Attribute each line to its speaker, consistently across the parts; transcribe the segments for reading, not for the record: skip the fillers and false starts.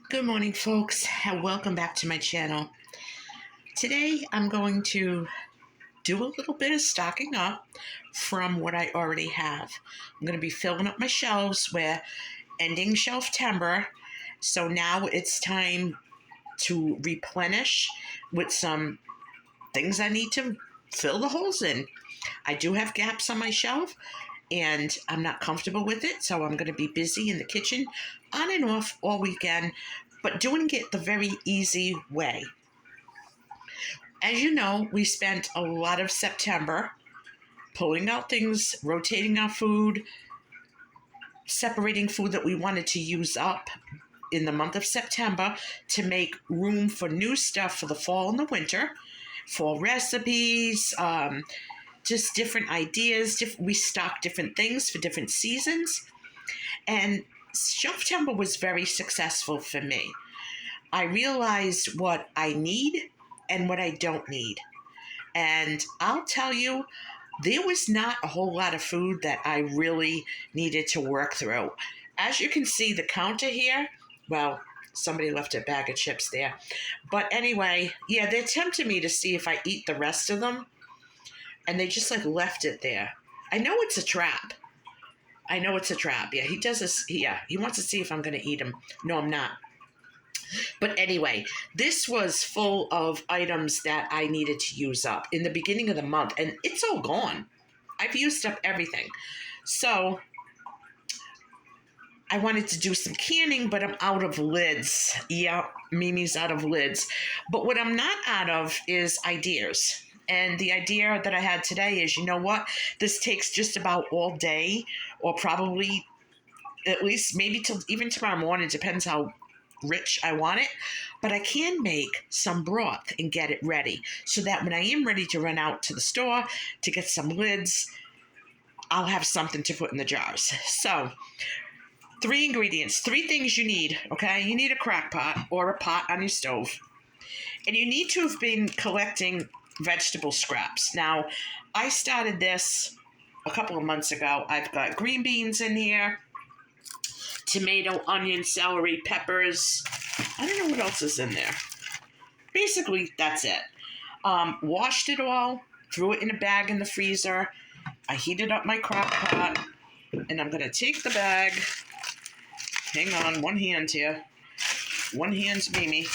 Speaker 1: Good morning, folks, and welcome back to my channel. Today, I'm going to do a little bit of stocking up from what I already have. I'm going to be filling up my shelves. We're ending shelf-tember, so now it's time to replenish with some things I need to fill the holes in. I do have gaps on my shelf, and I'm not comfortable with it, so I'm going to be busy in the kitchen on and off all weekend, but doing it the very easy way. As you know, we spent a lot of September pulling out things, rotating our food, separating food that we wanted to use up in the month of September to make room for new stuff for the fall and the winter, fall recipes, just different ideas. We stock different things for different seasons. And September was very successful for me. I realized what I need and what I don't need. And I'll tell you, there was not a whole lot of food that I really needed to work through. As you can see, the counter here, well, somebody left a bag of chips there. But anyway, yeah, they're tempting me to see if I eat the rest of them. And they just left it there. I know it's a trap. Yeah, he does this. Yeah, he wants to see if I'm going to eat them. No, I'm not. But anyway, this was full of items that I needed to use up in the beginning of the month, and it's all gone. I've used up everything. So I wanted to do some canning, but I'm out of lids. Yeah, Mimi's out of lids. But what I'm not out of is ideas. And the idea that I had today is, you know what? This takes just about all day, or probably at least maybe till even tomorrow morning, depends how rich I want it, but I can make some broth and get it ready so that when I am ready to run out to the store to get some lids, I'll have something to put in the jars. So 3 ingredients, 3 things you need, okay? You need a crock pot or a pot on your stove, and you need to have been collecting vegetable scraps. Now, I started this a couple of months ago. I've got green beans in here, tomato, onion, celery, peppers. I don't know what else is in there. Basically, that's it. Washed it all, threw it in a bag in the freezer. I heated up my crock pot, and I'm going to take the bag. Hang on, one hand here. One hand's Mimi.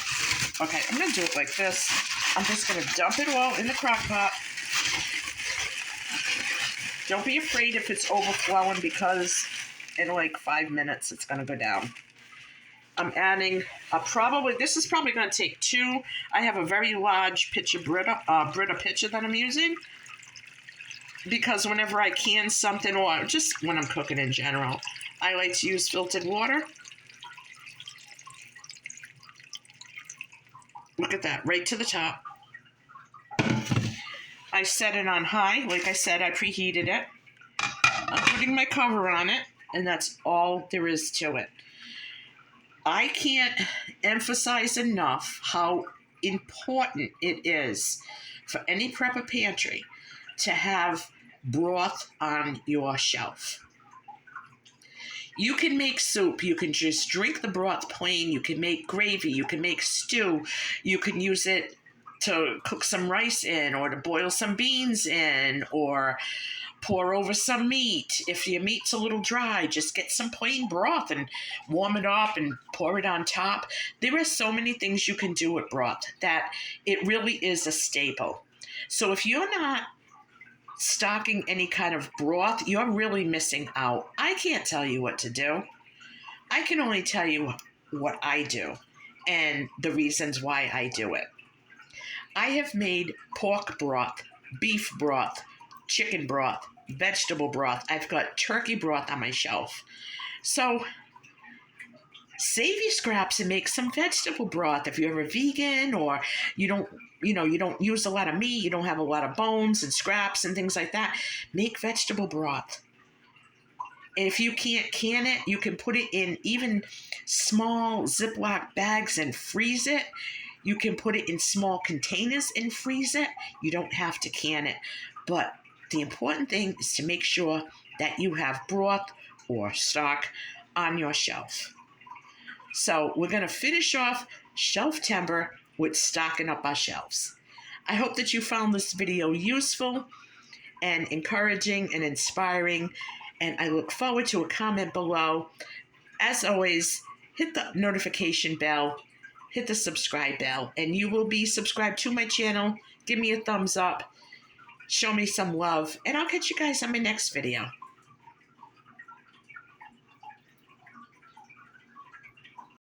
Speaker 1: Okay, I'm going to do it like this. I'm just going to dump it all in the crock pot. Don't be afraid if it's overflowing, because in 5 minutes it's going to go down. I'm adding this is probably going to take 2. I have a very large pitcher Brita pitcher that I'm using, because whenever I can something, or just when I'm cooking in general, I like to use filtered water. Look at that, right to the top. I set it on high. Like I said, I preheated it. I'm putting my cover on it, and that's all there is to it. I can't emphasize enough how important it is for any prepper pantry to have broth on your shelf. You can make soup. You can just drink the broth plain. You can make gravy. You can make stew. You can use it to cook some rice in, or to boil some beans in, or pour over some meat. If your meat's a little dry, just get some plain broth and warm it up and pour it on top. There are so many things you can do with broth that it really is a staple. So if you're not stocking any kind of broth, you're really missing out. I can't tell you what to do. I can only tell you what I do and the reasons why I do it. I have made pork broth, beef broth, chicken broth, vegetable broth. I've got turkey broth on my shelf. So save your scraps and make some vegetable broth. If you're a vegan, or you don't use a lot of meat, you don't have a lot of bones and scraps and things like that, make vegetable broth. And if you can't can it, you can put it in even small Ziploc bags and freeze it. You can put it in small containers and freeze it. You don't have to can it. But the important thing is to make sure that you have broth or stock on your shelf. So we're going to finish off shelf timber with stocking up our shelves. I hope that you found this video useful and encouraging and inspiring, and I look forward to a comment below. As always, hit the notification bell, hit the subscribe bell, and you will be subscribed to my channel. Give me a thumbs up, show me some love, and I'll catch you guys on my next video.